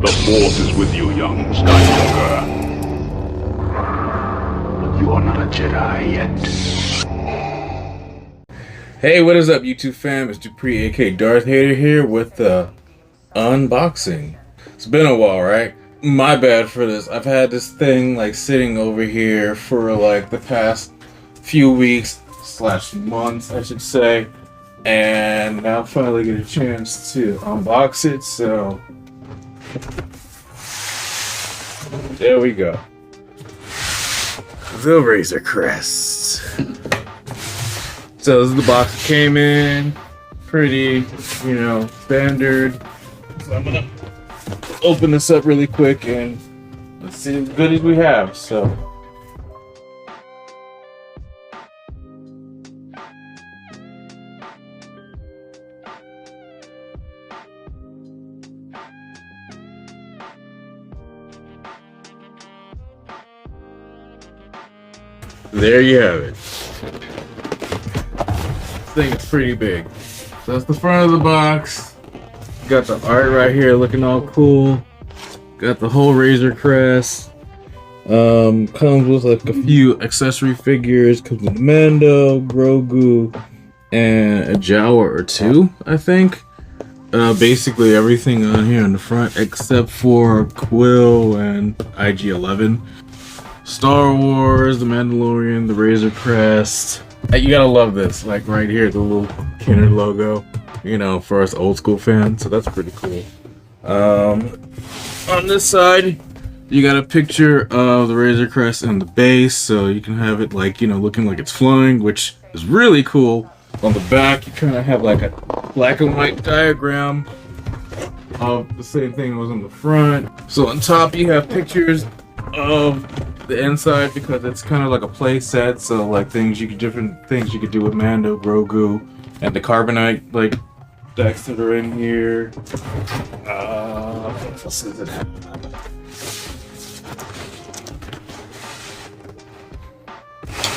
The Force is with you, young Skywalker. But you are not a Jedi yet. Hey, what is up, YouTube fam? It's Dupree, aka Darth Hater here with the unboxing. It's been a while, right? My bad for this. I've had this thing like sitting over here for like the past few weeks / months, I should say. And now I finally get a chance to unbox it, so there we go. The Razor Crest. So this is the box it came in. Pretty, standard. So I'm gonna open this up really quick and let's see what goodies we have. So there you have it. This thing is pretty big. So that's the front of the box. Got the art right here looking all cool. Got the whole Razor Crest. Comes with like a few accessory figures. Comes with Mando, Grogu, and a Jawa or two, I think. Basically everything on here on the front except for Quill and IG-11. Star Wars, The Mandalorian, the Razor Crest. You gotta love this, like right here, the little Kenner logo, for us old school fans, so that's pretty cool. On this side, you got a picture of the Razor Crest and the base, so you can have it like, looking like it's flying, which is really cool. On the back, you kind of have like a black and white diagram of the same thing that was on the front. So on top, you have pictures of the inside because it's kind of like a play set, so like different things you could do with Mando, Grogu, and the carbonite like decks that are in here. What else does it have?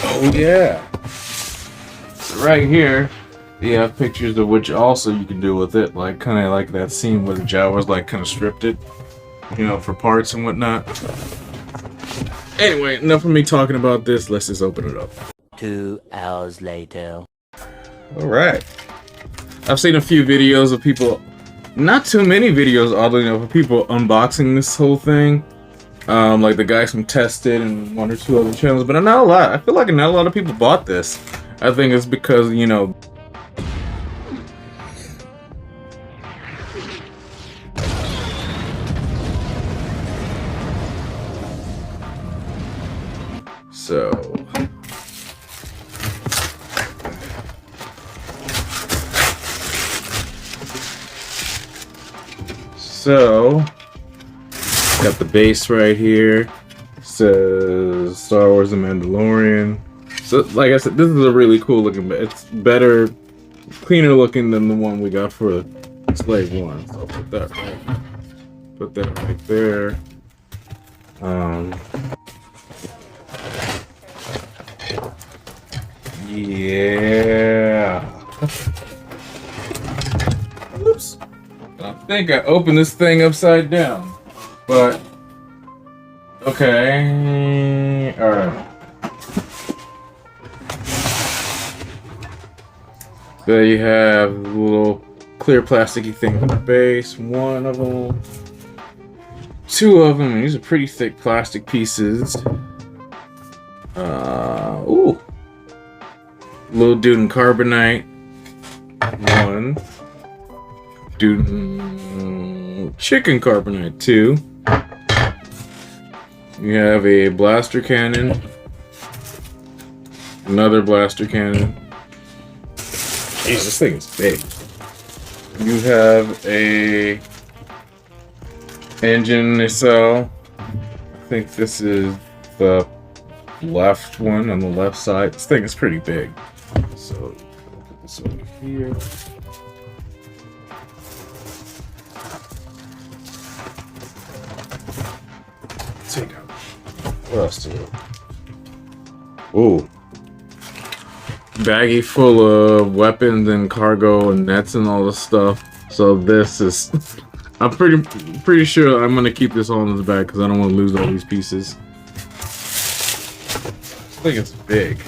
Oh yeah, so right here you have pictures of which also you can do with it, like kind of like that scene where the Jawas like kind of stripped it, for parts and whatnot. Anyway, enough of me talking about this. Let's just open it up. 2 hours later. Alright. I've seen a few videos of people, not too many videos, oddly enough, of people unboxing this whole thing. Like the guys from Tested and 1 or 2 other channels, but not a lot. I feel like not a lot of people bought this. I think it's because, So, got the base right here. Says Star Wars: The Mandalorian. So, like I said, this is a really cool looking. It's better, cleaner looking than the one we got for Slave One. So I'll put that right there. Yeah. Oops. I think I opened this thing upside down, but okay. All right. There you have the little clear plasticky thing on the base. 1 of them, 2 of them. These are pretty thick plastic pieces. Ooh. Little dude in carbonite. 1. Dude in chicken carbonite. 2. You have a blaster cannon. Another blaster cannon. Jeez, this thing is big. You have a engine nacelle. I think this is the left one on the left side. This thing is pretty big. So put this over here. Take out. What else do we? Ooh. Baggie full of weapons and cargo and nets and all this stuff. So this is I'm pretty sure I'm gonna keep this all in the bag because I don't want to lose all these pieces. I think it's big.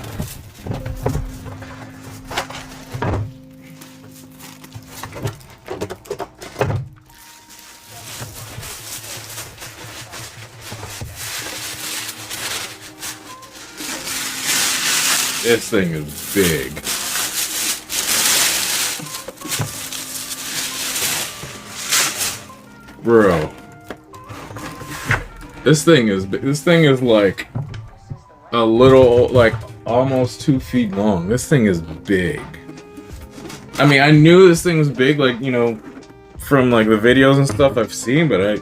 This thing is big. Bro. This thing is like a little, like almost 2 feet long. This thing is big. I mean, I knew this thing was big, like, you know, from like the videos and stuff I've seen, but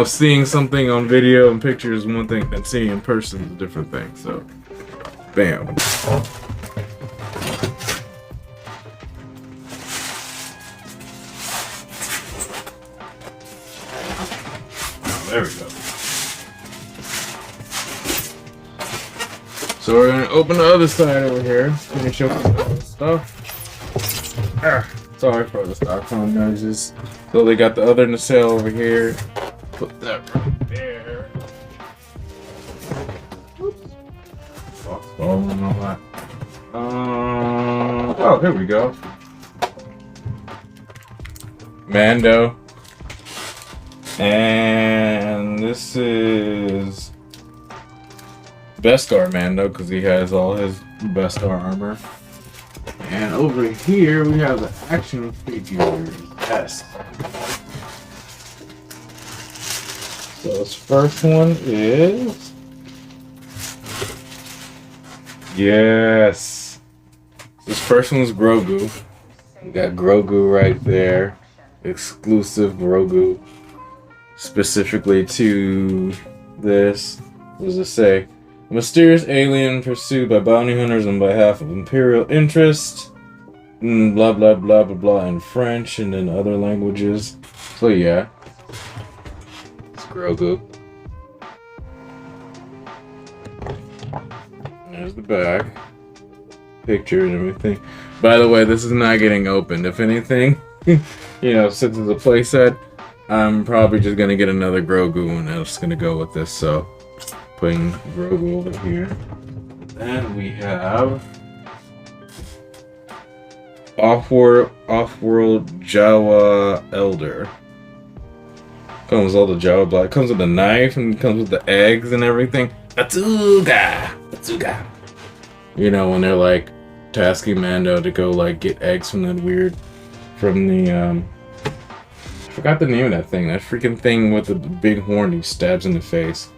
seeing something on video and pictures is one thing, and seeing in person is a different thing, so. Bam. There we go. So we're gonna open the other side over here. Finish up with all the stuff. Sorry for the Stockholm noises. So they got the other nacelle over here. Put that right there. Oh, no, that. Oh, here we go. Mando. And this is Beskar Mando because he has all his Beskar armor. And over here we have the action figures. Yes. So this first one is. Yes. This first one's Grogu. We got Grogu right there. Exclusive Grogu. Specifically to this. What does it say? A mysterious alien pursued by bounty hunters on behalf of Imperial interest. Blah blah blah blah blah in French and in other languages. So yeah. It's Grogu. There's the back. Picture and everything. By the way, this is not getting opened. If anything, you know, since it's a playset, I'm probably just gonna get another Grogu and I'm just gonna go with this. So, putting Grogu over here. Then we have Off-World Jawa Elder. Comes with all the Jawa blood. Comes with a knife and comes with the eggs and everything. Atsuga! Atsuga! You know, when they're like tasking Mando to go like get eggs from the I forgot the name of that thing. That freaking thing with the big horn he stabs in the face.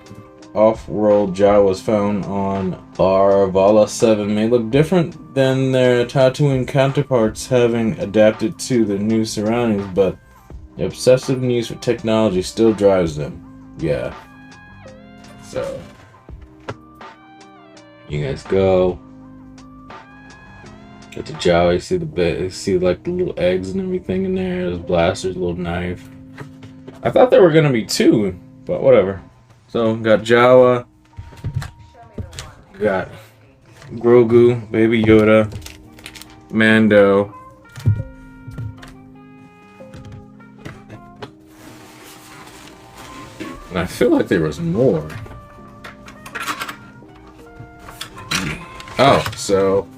Off-world Jawas found on Arvala 7 may look different than their Tatooine counterparts, having adapted to the new surroundings, but the obsessive need for technology still drives them. Yeah. So you guys go. Get the Jawa, you see the bit, you see like the little eggs and everything in there. There's blasters, little knife. I thought there were gonna be 2, but whatever. So got Jawa, got Grogu, Baby Yoda, Mando. And I feel like there was more. Oh, so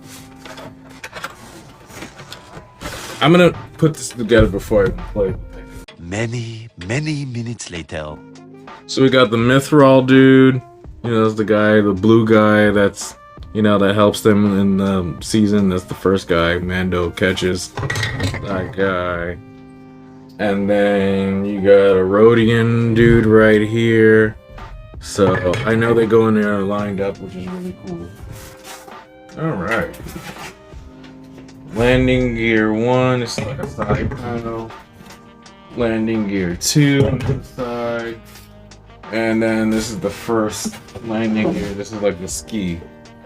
I'm gonna put this together before I play. Many minutes later. So we got the Mithril dude. You know, that's the guy, the blue guy that's, you know, that helps them in the season. That's the first guy Mando catches. That guy. And then you got a Rhodian dude right here. So I know they go in there lined up, which is really cool. Alright. Landing gear 1 is like a side panel. Landing gear 2 on the side. And then this is the first landing gear. This is like the ski.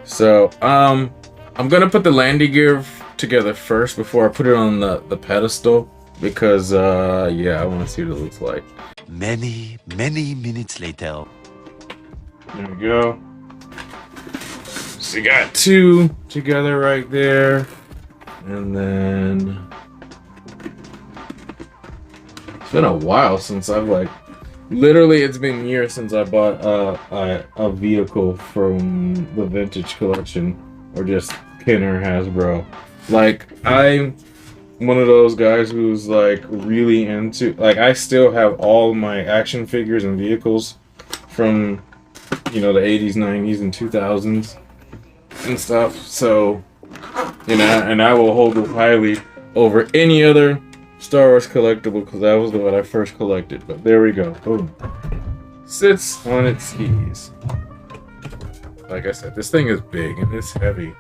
So, I'm gonna put the landing gear together first before I put it on the pedestal. Because, yeah, I want to see what it looks like. Many minutes later. There we go. So you got 2 together right there. And then It's been a while since I've like, literally it's been years since I bought a vehicle from the vintage collection or just Kenner Hasbro. Like I'm one of those guys who's like really into, like I still have all my action figures and vehicles from, you know, the 80s, 90s, and 2000s and stuff. So, you know, and I will hold it highly over any other Star Wars collectible because that was the one I first collected. But there we go. Boom. Sits on its skis. Like I said, this thing is big and it's heavy.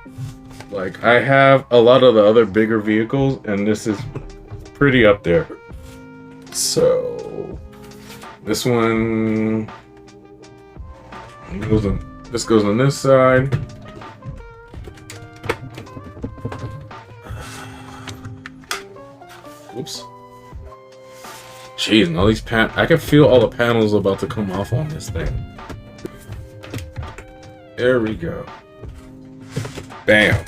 Like I have a lot of the other bigger vehicles, and this is pretty up there. So this one goes on. This goes on this side. Oops. Jeez, and all these I can feel all the panels about to come off on this thing. There we go. Bam.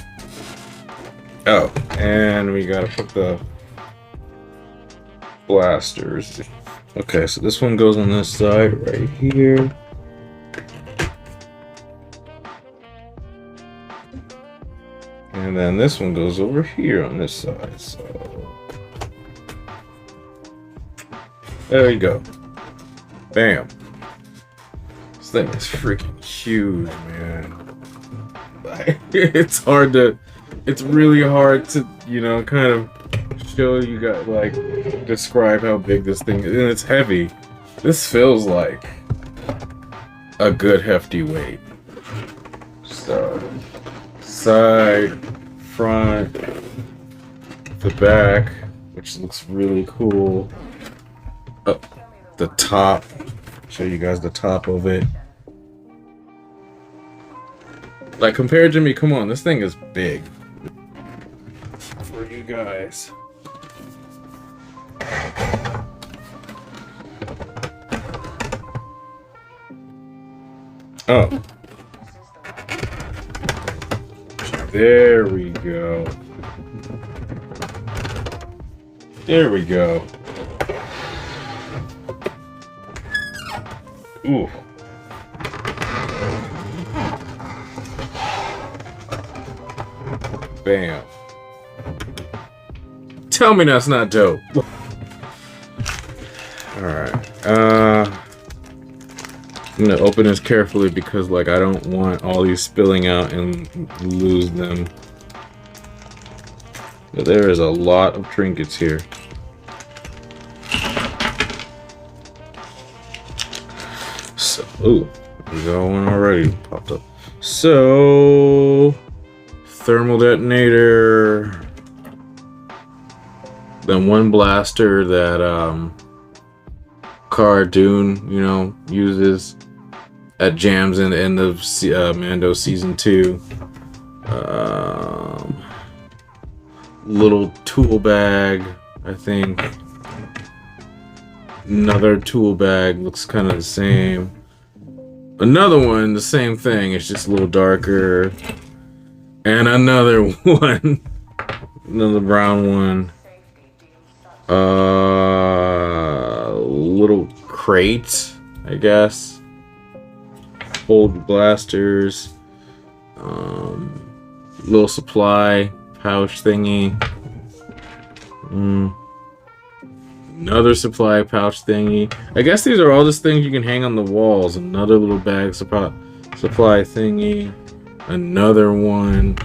Oh, and we gotta put the blasters. Okay, so this one goes on this side right here. And then this one goes over here on this side, so there you go. Bam. This thing is freaking huge, man. It's really hard to, you know, kind of show you guys, like, describe how big this thing is. And it's heavy. This feels like a good hefty weight. So, side, front, the back, which looks really cool. Oh, the top. Show you guys the top of it. Like, compared to me, come on, this thing is big. For you guys. Oh. There we go. There we go. Ooh. Bam. Tell me that's not dope. Alright. I'm gonna open this carefully because, like, I don't want all these spilling out and lose them. But there is a lot of trinkets here. So, ooh, we got one already popped up. So, thermal detonator. Then one blaster that Cara Dune, you know, uses at jams in the end of Mando Season 2. Little tool bag, I think. Another tool bag, looks kind of the same. Another one, the same thing, it's just a little darker. And another one. Another brown one. Little crate, I guess. Hold blasters. Little supply pouch thingy. Another supply pouch thingy. I guess these are all just things you can hang on the walls. Another little bag supply thingy. Another one.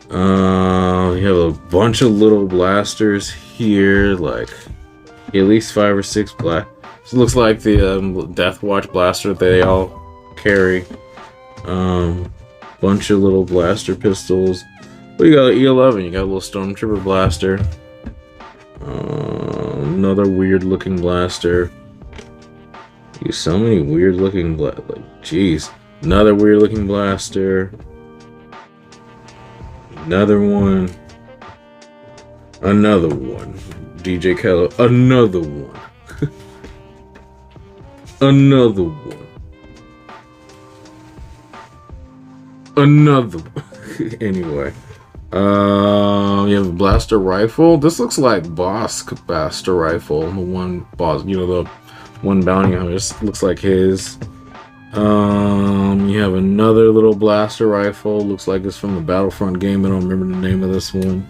We have a bunch of little blasters here, like at least 5 or 6 black. This looks like the Death Watch blaster that they all carry. Bunch of little blaster pistols. Well, you got an E11. You got a little Stormtrooper blaster. Another weird looking blaster. So many weird looking like, jeez. Another weird looking blaster. Another one. Another one. DJ Kello. Another one. Another one. Another one. Anyway. You have a blaster rifle. This looks like Boss blaster rifle. The one boss, you know, the one bounty hunter. This looks like his. You have another little blaster rifle. Looks like it's from the Battlefront game. I don't remember the name of this one.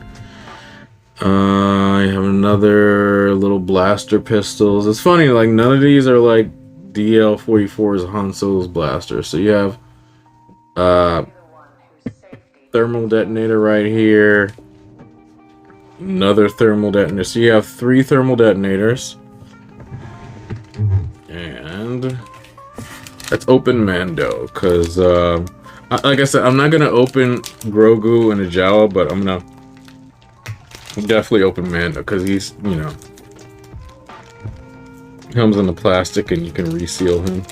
You have another little blaster pistols. It's funny, like none of these are like DL-44's Han Solo's blaster. So you have thermal detonator right here. Another thermal detonator. So you have 3 thermal detonators. And let's open Mando, because like I said, I'm not gonna open Grogu and a Jawa, but I'm gonna definitely open Mando, because he's, you know, comes in the plastic and you can reseal him.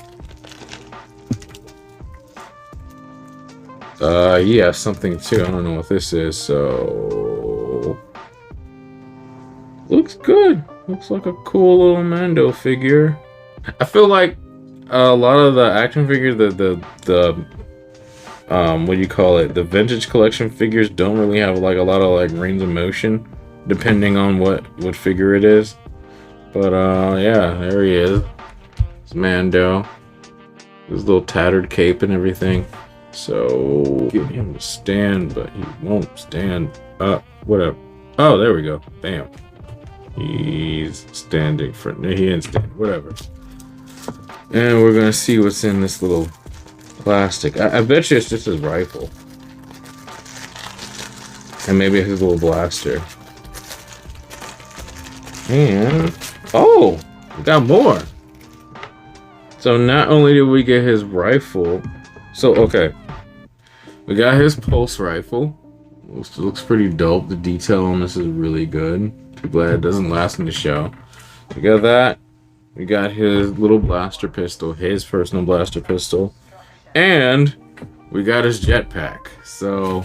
Yeah, something too. I don't know what this is, so looks good. Looks like a cool little Mando figure. I feel like a lot of the action figures, the what do you call it? The vintage collection figures don't really have like a lot of like range of motion, depending on what figure it is. But yeah, there he is. It's Mando. His little tattered cape and everything. So get him to stand, but he won't stand up. Whatever. Oh, there we go. Bam. He's standing for. He didn't stand. Whatever. And we're gonna see what's in this little plastic. I bet you it's just his rifle. And maybe his little blaster. And oh, we got more. So not only did we get his rifle, so okay, we got his pulse rifle. Looks pretty dope. The detail on this is really good. Too glad it doesn't last in the show. We got that. We got his little blaster pistol, his personal blaster pistol, and we got his jetpack. So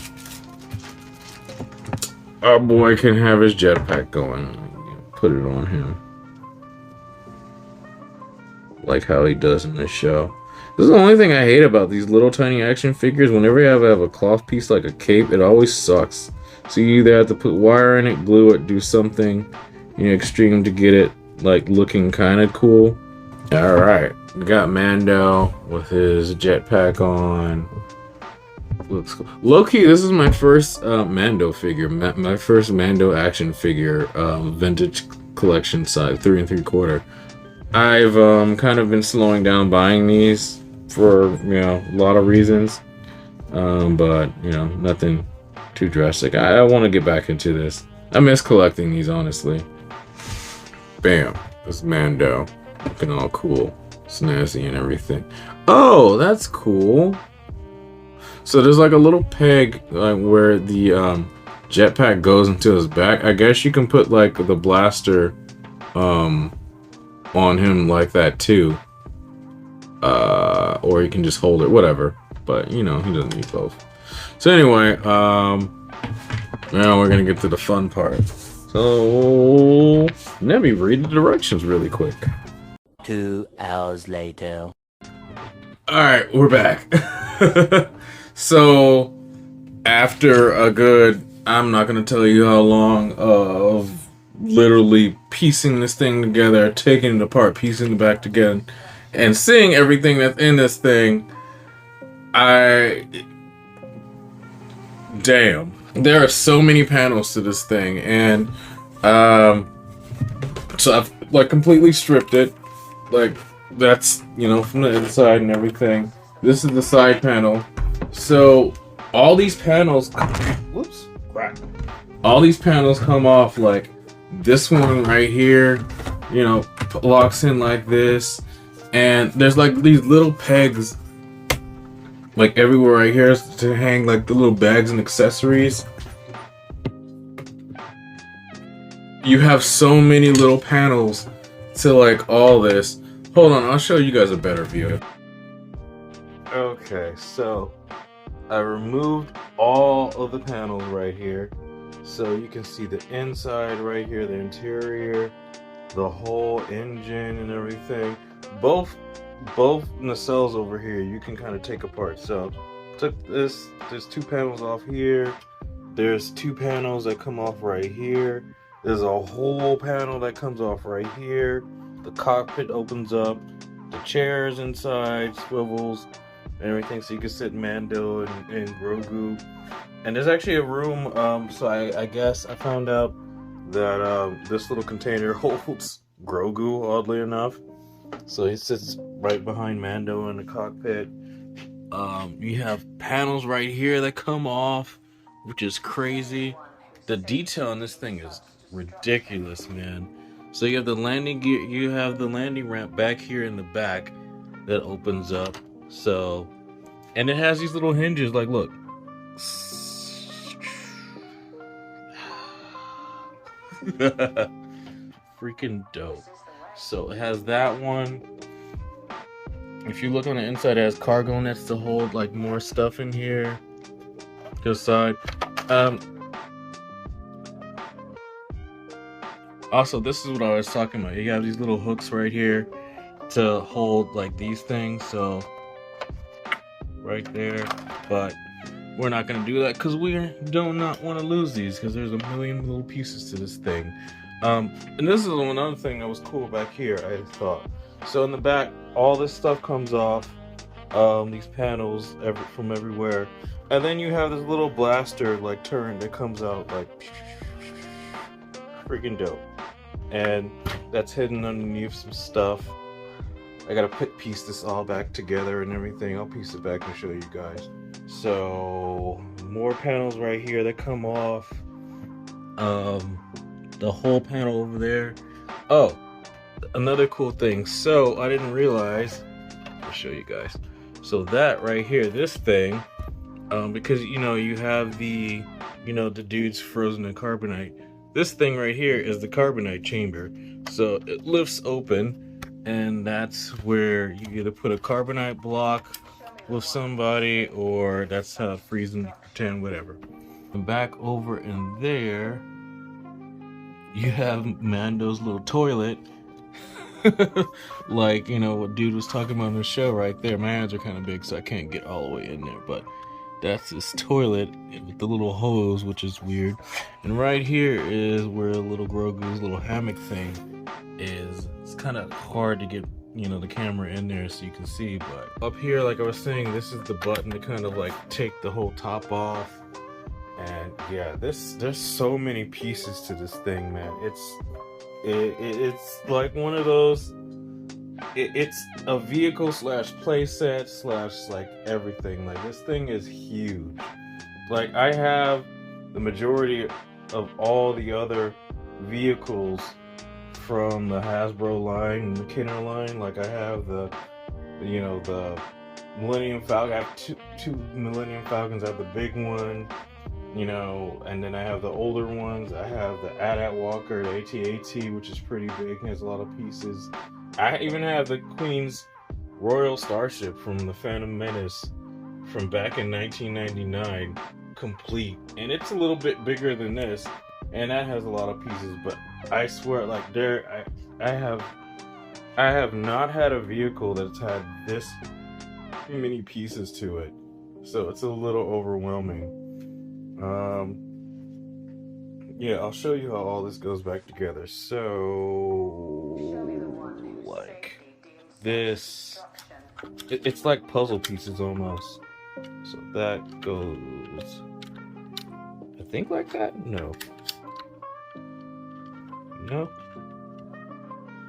our boy can have his jetpack going. Put it on him, like how he does in this show. This is the only thing I hate about these little tiny action figures. Whenever you have a cloth piece like a cape, it always sucks. So you either have to put wire in it, glue it, do something, you know, extreme to get it like looking kind of cool. All right, we got Mando with his jetpack on. Looks cool. Low-key, this is my first Mando figure, my first Mando action figure, vintage collection size, 3 3/4. I've kind of been slowing down buying these for, you know, a lot of reasons, but you know, nothing too drastic. I want to get back into this. I miss collecting these, honestly. Bam, this Mando looking all cool, snazzy and everything. Oh, that's cool. So there's like a little peg where the jetpack goes into his back. I guess you can put like the blaster on him like that too. Or you can just hold it, whatever. But you know, he doesn't need both. So anyway, now we're gonna get to the fun part. So let me read the directions really quick. 2 hours later. Alright, we're back. So after a good, I'm not gonna tell you how long of literally piecing this thing together, taking it apart, piecing it back together, and seeing everything that's in this thing, damn, there are so many panels to this thing. And so I've like completely stripped it, like that's, you know, from the inside and everything. This is the side panel. So all these panels, whoops, crap. All these panels come off. Like this one right here, you know, locks in like this, and there's like these little pegs like everywhere right here to hang like the little bags and accessories. You have so many little panels to like all this. Hold on, I'll show you guys a better view. Okay, so I removed all of the panels right here, so you can see the inside right here, the interior, the whole engine and everything. Both nacelles over here you can kind of take apart. So took this, there's 2 panels off here, There's 2 panels that come off right here. There's a whole panel that comes off right here. The cockpit opens up. The chairs inside, swivels, and everything, so you can sit Mando and Grogu. And there's actually a room, so I guess I found out that this little container holds Grogu, oddly enough. So he sits right behind Mando in the cockpit. You have panels right here that come off, which is crazy. The detail on this thing is ridiculous, man. So you have the landing gear, you have the landing ramp back here in the back that opens up. So, and it has these little hinges, like, look. Freaking dope. So it has that one. If you look on the inside, it has cargo nets to hold like more stuff in here. This side. Also, this is what I was talking about. You have these little hooks right here to hold like these things. So right there, but we're not gonna do that because we do not want to lose these, because there's a million little pieces to this thing. And this is another thing that was cool back here, I thought. So in the back, all this stuff comes off, these panels from everywhere, and then you have this little blaster like turret that comes out like freaking dope, and that's hidden underneath some stuff. I gotta piece this all back together and everything. I'll piece it back and show you guys. So more panels right here that come off. The whole panel over there. Oh, another cool thing. So I didn't realize. I'll show you guys. So that right here, this thing, because you know you have the the dudes frozen in carbonite. This thing right here is the carbonite chamber. So it lifts open, and that's where you either put a carbonite block with somebody, or that's how freezing pretend, whatever. And back over in there, you have Mando's little toilet. Like, what dude was talking about in the show right there. My hands are kind of big, so I can't get all the way in there, but that's his toilet with the little hose, which is weird. And right here is where little Grogu's little hammock thing is. It's kind of hard to get the camera in there so you can see, but up here, like I was saying, this is the button to kind of like take the whole top off. And yeah, there's so many pieces to this thing, man. It's like one of those. It's a vehicle slash playset slash like everything. Like, this thing is huge. Like, I have the majority of all the other vehicles from the Hasbro line and the Kenner line. Like, I have the Millennium Falcon. I have two Millennium Falcons. I have the big one. And then I have the older ones. I have the AT-AT Walker, the AT-AT, which is pretty big. It has a lot of pieces. I even have the Queen's Royal Starship from the Phantom Menace from back in 1999, complete. And it's a little bit bigger than this, and that has a lot of pieces. But I swear, like, I have not had a vehicle that's had this many pieces to it. So it's a little overwhelming. Yeah, I'll show you how all this goes back together. So, like this, it's like puzzle pieces almost. So that goes, I think, like that. No.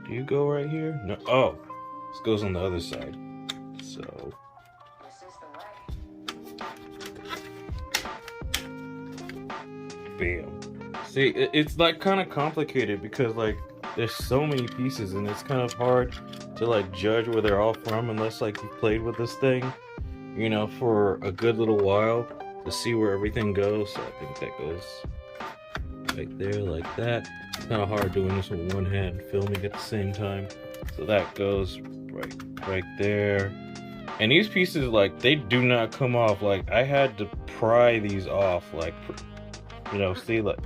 Do you go right here? No. Oh, this goes on the other side. So. Bam. See, it's like kind of complicated because like there's so many pieces, and it's kind of hard to like judge where they're all from unless like you've played with this thing, for a good little while to see where everything goes. So I think that goes right there like that. It's kind of hard doing this with one hand and filming at the same time. So that goes right there. And these pieces, like, they do not come off. Like, I had to pry these off, like, see, like,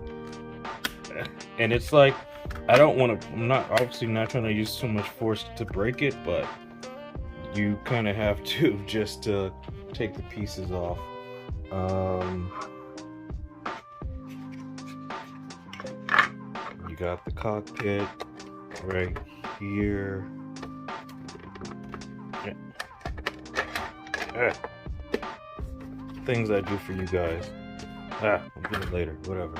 and it's like, I'm not obviously not trying to use too much force to break it, but you kind of have to just to take the pieces off. got the cockpit right here. Yeah. Things I do for you guys. I'll do it later, whatever.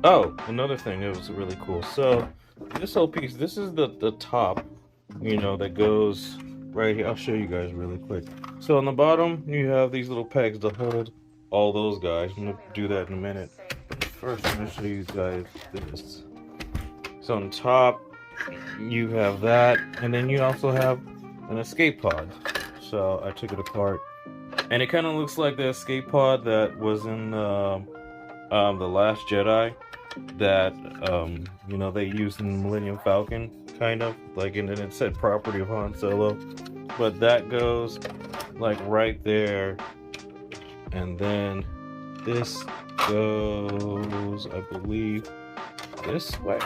Oh, another thing that was really cool. So this whole piece, this is the top, you know, that goes right here. I'll show you guys really quick. So on the bottom, you have these little pegs to hold all those guys. I'm gonna do that in a minute. First, I'm gonna show you guys this. So on top, you have that, and then you also have an escape pod. So I took it apart, and it kind of looks like the escape pod that was in the Last Jedi, that you know, they used in Millennium Falcon, kind of like, and then it said property of Han Solo, but that goes like right there, and then this goes, I believe, this way.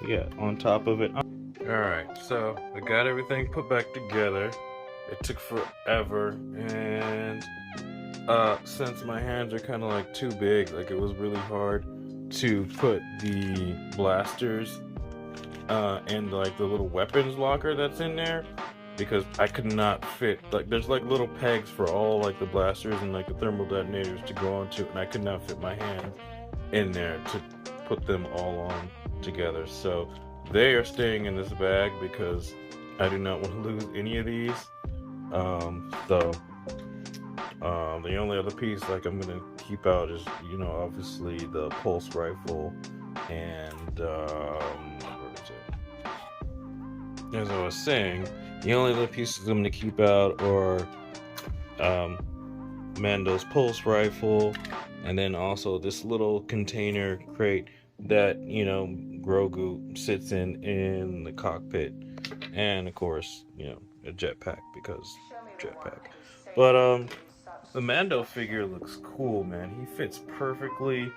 Yeah, on top of it. Alright, so I got everything put back together. It took forever, and since my hands are kind of like too big, like it was really hard to put the blasters and like the little weapons locker that's in there, because I could not fit, like there's like little pegs for all like the blasters and like the thermal detonators to go onto, and I could not fit my hand in there to put them all on together. So they are staying in this bag because I do not want to lose any of these. The only other piece like I'm gonna keep out is, you know, obviously the pulse rifle, and where is it? As I was saying, the only other pieces I'm gonna keep out are Mando's pulse rifle, and then also this little container crate that, you know, Grogu sits in the cockpit, and of course, you know, a jetpack, because jetpack. But the Mando figure looks cool, man. He fits perfectly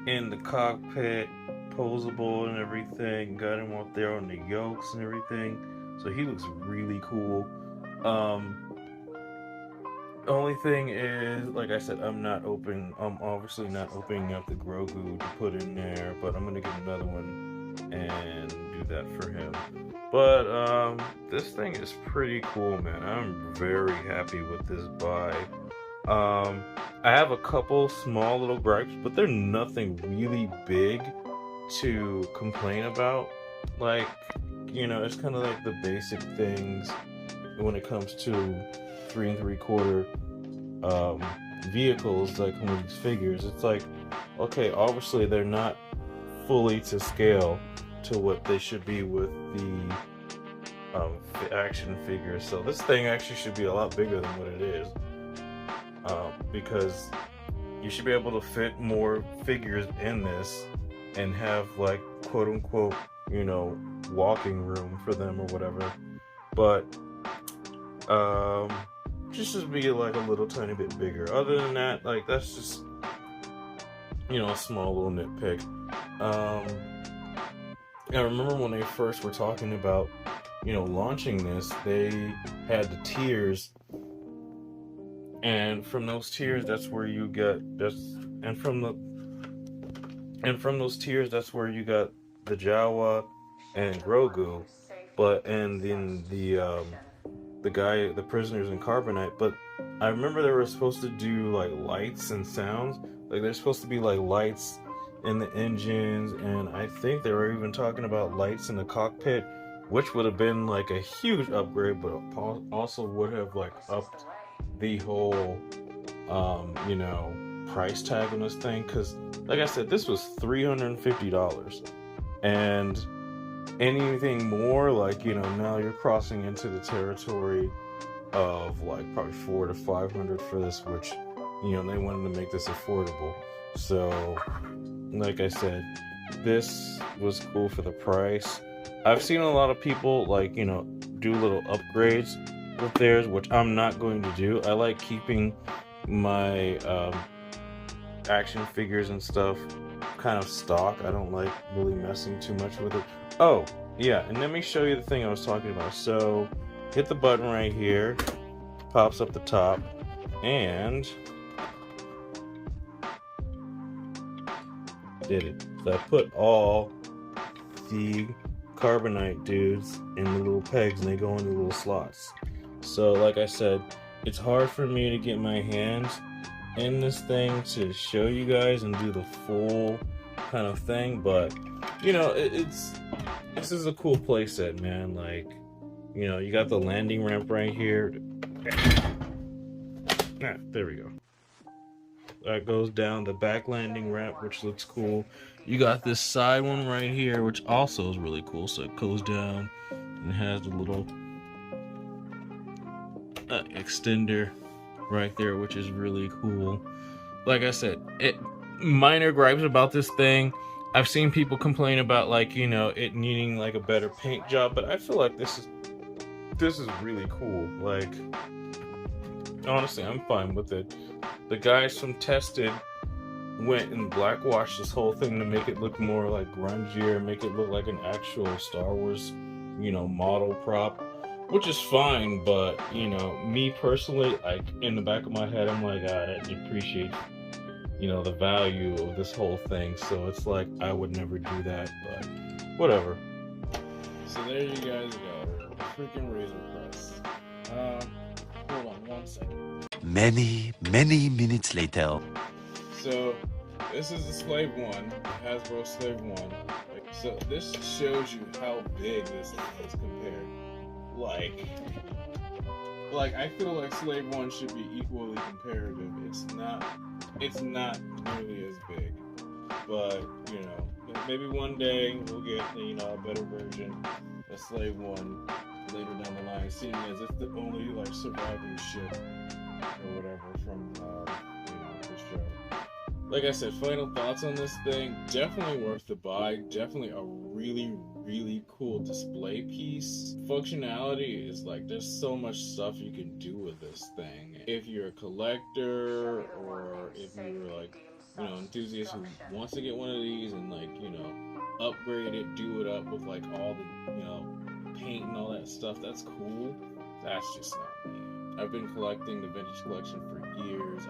in the cockpit, posable and everything. Got him up there on the yokes and everything, so he looks really cool. Only thing is, like I said, I'm obviously not opening up the Grogu to put in there, but I'm gonna get another one and do that for him. But this thing is pretty cool, man. I'm very happy with this buy. I have a couple small little gripes, but they're nothing really big to complain about. Like, you know, it's kind of like the basic things when it comes to 3 3/4 vehicles, like one of these figures. It's like, okay, obviously they're not fully to scale to what they should be with the action figures. So this thing actually should be a lot bigger than what it is, because you should be able to fit more figures in this and have, like, quote unquote, you know, walking room for them or whatever. But just be like a little tiny bit bigger. Other than that, like, that's just, you know, a small little nitpick. I remember when they first were talking about, you know, launching this, they had the tiers, and from those tiers, that's where you get from those tiers, that's where you got the Jawa and Grogu, and then the prisoners in Carbonite. But I remember they were supposed to do like lights and sounds, like there's supposed to be like lights in the engines, and I think they were even talking about lights in the cockpit, which would have been like a huge upgrade, but also would have like upped the whole you know, price tag on this thing, because like I said, this was $350, and anything more, like, you know, now you're crossing into the territory of like probably $400 to $500 for this, which, you know, they wanted to make this affordable. So like I said, this was cool for the price. I've seen a lot of people, like, you know, do little upgrades with theirs, which I'm not going to do. I like keeping my action figures and stuff kind of stock. I don't like really messing too much with it. Oh yeah, and let me show you the thing I was talking about. So hit the button right here, pops up the top, and did it. So I put all the carbonite dudes in the little pegs, and they go into little slots. So like I said, it's hard for me to get my hands in this thing to show you guys and do the full kind of thing, but you know, this is a cool playset, man. Like, you know, you got the landing ramp right here. There we go. That goes down the back landing ramp, which looks cool. You got this side one right here, which also is really cool. So it goes down and has the little extender right there, which is really cool. Like I said, minor gripes about this thing. I've seen people complain about, like, you know, it needing like a better paint job, but I feel like this is really cool. Like, honestly, I'm fine with it. The guys from Tested went and black washed this whole thing to make it look more like grungier, make it look like an actual Star Wars, you know, model prop, which is fine. But you know, me personally, like, in the back of my head, I'm like, I depreciate, you know, the value of this whole thing. So it's like, I would never do that, but whatever. So there you guys go, freaking Razor Crest. Hold on one second. Many, many minutes later. So this is the Slave 1, Hasbro Slave 1. So this shows you how big this thing is compared. Like I feel like Slave 1 should be equally comparative. It's not nearly as big. But, you know, maybe one day we'll get, you know, a better version of Slave 1 later down the line, seeing as it's the only like surviving ship or whatever from you know, the show. Like I said, final thoughts on this thing: definitely worth the buy. Definitely a really cool display piece. Functionality is like, there's so much stuff you can do with this thing. If you're a collector, or if you're like, you know, enthusiast who wants to get one of these and, like, you know, upgrade it, do it up with like all the, you know, paint and all that stuff, that's cool. That's just not me. I've been collecting the vintage collection for years.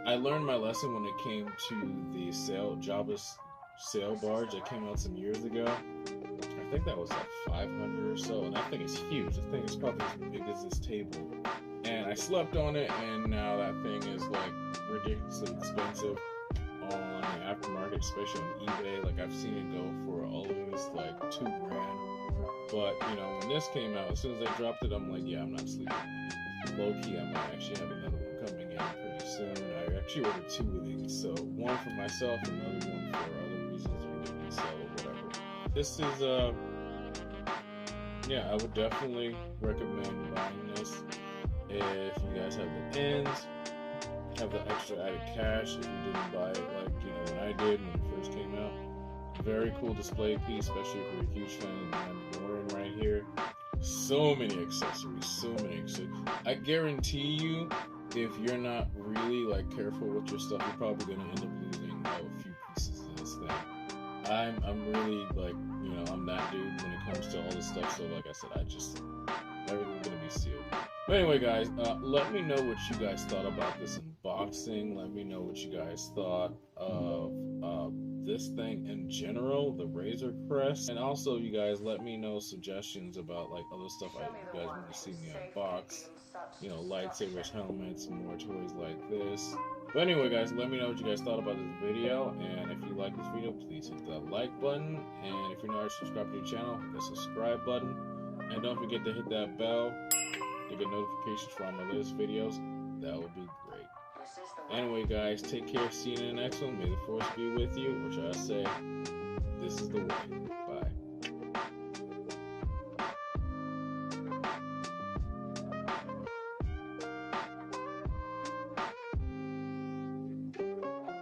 I learned my lesson when it came to the Jabba's sail barge that came out some years ago. I think that was like 500 or so, and that thing is huge. The thing is probably as big as this table. And I slept on it, and now that thing is like ridiculously expensive on the aftermarket, especially on eBay. Like, I've seen it go for at least like $2,000. But, you know, when this came out, as soon as they dropped it, I'm like, yeah, I'm not sleeping. Low key, I might actually have another one coming in pretty soon. I actually ordered 2 of these, so one for myself, another one for other reasons, we need to sell or whatever. This is yeah, I would definitely recommend buying this if you guys have the ends, have the extra added cash if you didn't buy it, like, you know, when I did when it first came out. Very cool display piece, especially if you're a huge fan of the Mandalorian right here. So many accessories, I guarantee you, if you're not really like careful with your stuff, you're probably gonna end up losing a few pieces of this thing. I'm really, like, you know, I'm that dude when it comes to all this stuff. So like I said, everything's gonna be sealed. But anyway, guys, let me know what you guys thought about this unboxing. Let me know what you guys thought of this thing in general, the Razor Crest. And also, you guys, let me know suggestions about like other stuff you guys want to see me unbox. You know, lightsabers, helmets, more toys like this. But anyway, guys, let me know what you guys thought about this video. And if you like this video, please hit that like button. And if you're not already subscribed to the channel, hit the subscribe button. And don't forget to hit that bell to get notifications for all my latest videos. That would be great. Anyway, guys, take care. See you in the next one. May the force be with you. Or should I say, this is the way.